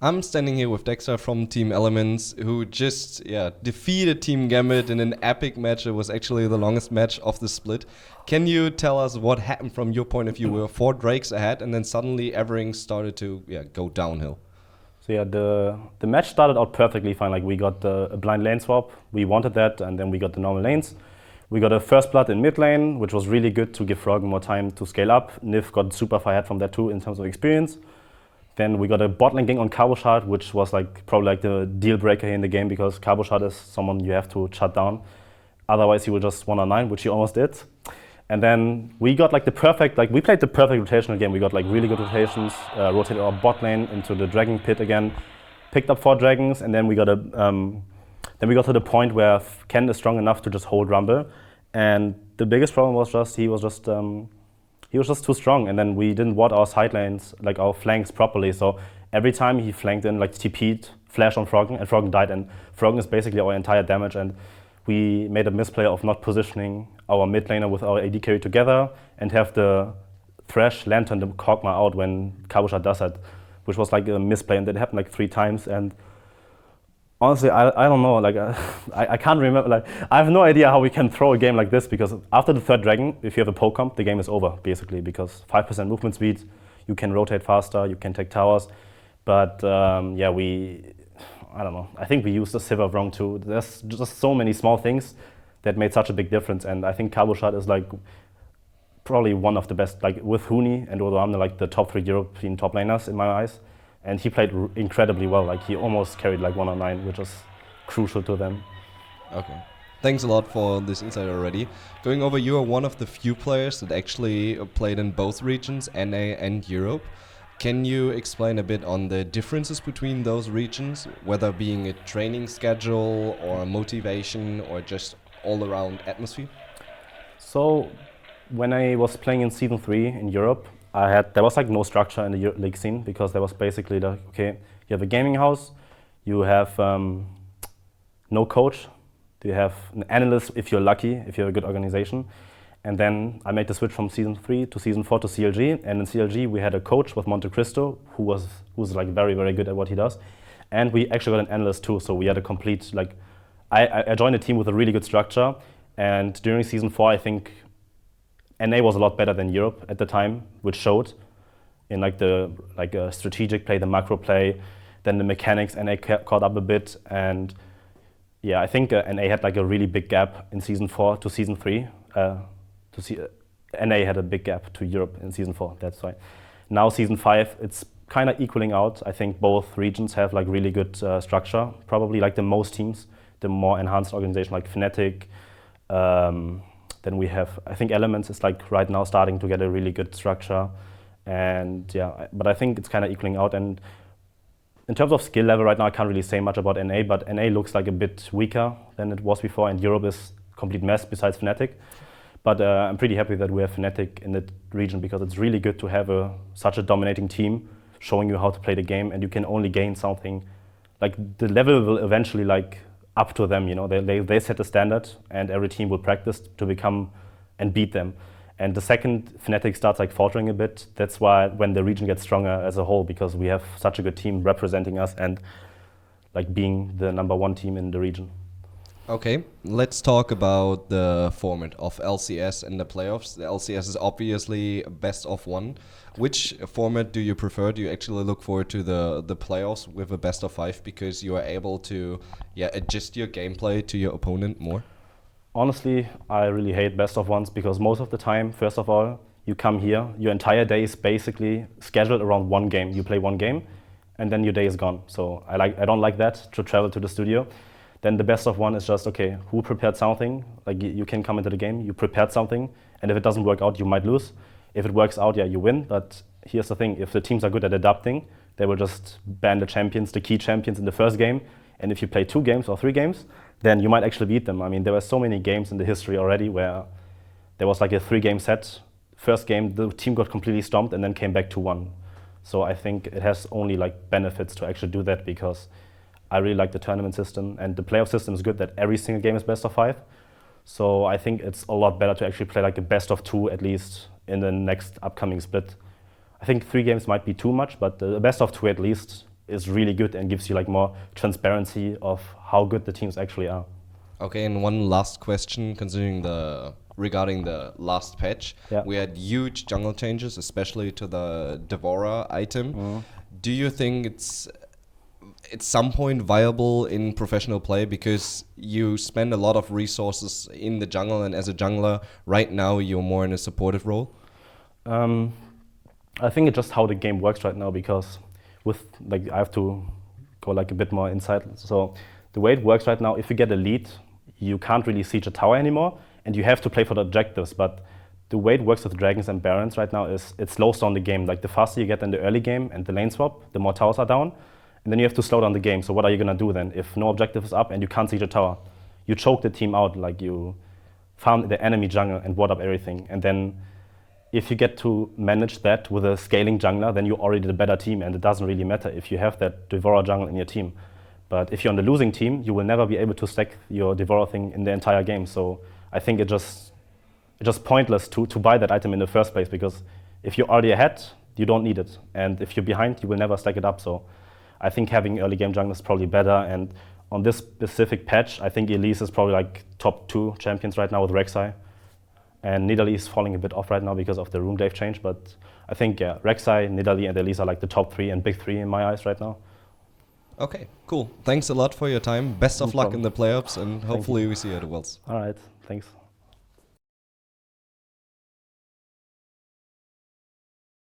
I'm standing here with Dexter from Team Elements, who just defeated Team Gambit in an epic match. It was actually the longest match of the split. Can you tell us what happened from your point of view? We were 4 drakes ahead, and then suddenly everything started to go downhill. So yeah, the match started out perfectly fine. Like we got a blind lane swap, we wanted that, and then we got the normal lanes. We got a first blood in mid lane, which was really good to give Frog more time to scale up. Nif got super far ahead from that too in terms of experience. Then we got a bot lane gank on Cabochard, which was probably the deal breaker here in the game because Cabochard is someone you have to shut down. Otherwise he will just 1-on-9, which he almost did. And then we got the perfect, we played the perfect rotational game. We got really good rotations, rotated our bot lane into the dragon pit again, picked up 4 dragons, and then we got then we got to the point where Ken is strong enough to just hold Rumble. And the biggest problem was he was just too strong, and then we didn't ward our side lanes, our flanks properly. So every time he flanked in, TP'd, flash on Froggen, and Froggen died. And Froggen is basically our entire damage. And we made a misplay of not positioning our mid laner with our AD carry together and have the Thresh Lantern the Kog'Maw out when Cabochard does that, which was a misplay, and that happened 3 times. And honestly, I don't know, I can't remember, I have no idea how we can throw a game like this, because after the 3rd dragon, if you have a poke comp, the game is over, basically, because 5% movement speed, you can rotate faster, you can take towers, but I don't know, I think we used the Sivir wrong too. There's just so many small things that made such a big difference, and I think Cabochard is probably one of the best, with Huni and Odoamne, the top 3 European top laners in my eyes. And he played incredibly well. He almost carried 1-on-9, which was crucial to them. Okay. Thanks a lot for this insight already. Going over, you are one of the few players that actually played in both regions, NA and Europe. Can you explain a bit on the differences between those regions, whether being a training schedule or motivation or just all-around atmosphere? So when I was playing in Season 3 in Europe, there was no structure in the league scene, because there was basically you have a gaming house, you have no coach, you have an analyst if you're lucky, if you have a good organization. And then I made the switch from Season 3 to Season 4 to CLG, and in CLG we had a coach with Monte Cristo who's very, very good at what he does. And we actually got an analyst too, so we had a complete, I joined a team with a really good structure, and during Season 4 I think NA was a lot better than Europe at the time, which showed in the strategic play, the macro play, then the mechanics. NA caught up a bit, and I think NA had a really big gap in Season 4 to Season 3. NA had a big gap to Europe in Season 4. That's why. Now Season 5, it's kind of equaling out. I think both regions have really good structure. Probably the most teams, the more enhanced organization like Fnatic. Then we have, I think Elements is right now starting to get a really good structure, and but I think it's kind of equaling out. And in terms of skill level right now, I can't really say much about NA, but NA looks a bit weaker than it was before, and Europe is a complete mess besides Fnatic. But I'm pretty happy that we have Fnatic in the region, because it's really good to have such a dominating team showing you how to play the game, and you can only gain something. The level will eventually up to them, they set the standard, and every team will practice to become and beat them. And the second Fnatic starts faltering a bit, that's why when the region gets stronger as a whole, because we have such a good team representing us and being the #1 team in the region. Okay, let's talk about the format of LCS and the playoffs. The LCS is obviously best of 1. Which format do you prefer? Do you actually look forward to the playoffs with a best of 5 because you are able to adjust your gameplay to your opponent more? Honestly, I really hate best of 1s, because most of the time, first of all, you come here, your entire day is basically scheduled around one game. You play one game, and then your day is gone. So I don't like that, to travel to the studio. Then the best of 1 is just, okay, who prepared something? You can come into the game, you prepared something, and if it doesn't work out, you might lose. If it works out, you win. But here's the thing, if the teams are good at adapting, they will just ban the champions, the key champions in the first game. And if you play 2 games or 3 games, then you might actually beat them. I mean, there were so many games in the history already where there was a 3-game set. First game, the team got completely stomped and then came back to 1. So I think it has only benefits to actually do that, because I really like the tournament system, and the playoff system is good that every single game is best of 5. So I think it's a lot better to actually play a best of 2 at least in the next upcoming split. I think 3 games might be too much, but the best of 2 at least is really good and gives you like more transparency of how good the teams actually are. Okay, and one last question regarding the last patch. Yeah. We had huge jungle changes, especially to the Devourer item. Do you think it's at some point viable in professional play, because you spend a lot of resources in the jungle, and as a jungler right now you're more in a supportive role? I think it's just how the game works right now, because with like I have to go like a bit more inside. So the way it works right now, if you get a lead, you can't really siege a tower anymore, and you have to play for the objectives. But the way it works with dragons and barons right now is it slows down the game. Like the faster you get in the early game and the lane swap, the more towers are down, and then you have to slow down the game. So what are you gonna do then if no objective is up and you can't siege a tower? You choke the team out, like you farm the enemy jungle and ward up everything. And then if you get to manage that with a scaling jungler, then you're already the better team, and it doesn't really matter if you have that Devourer jungle in your team. But if you're on the losing team, you will never be able to stack your Devourer thing in the entire game. So I think it's just pointless to buy that item in the first place, because if you're already ahead, you don't need it. And if you're behind, you will never stack it up. So I think having early game jungle is probably better. And on this specific patch, I think Elise is probably like top 2 champions right now with Rek'Sai. And Nidalee is falling a bit off right now because of the rune glaive change. But I think, yeah, Rek'Sai, Nidalee, and Elise are like the top 3 and big 3 in my eyes right now. Okay, cool. Thanks a lot for your time. Best of luck in the playoffs, and hopefully we see you at the Worlds. All right, thanks.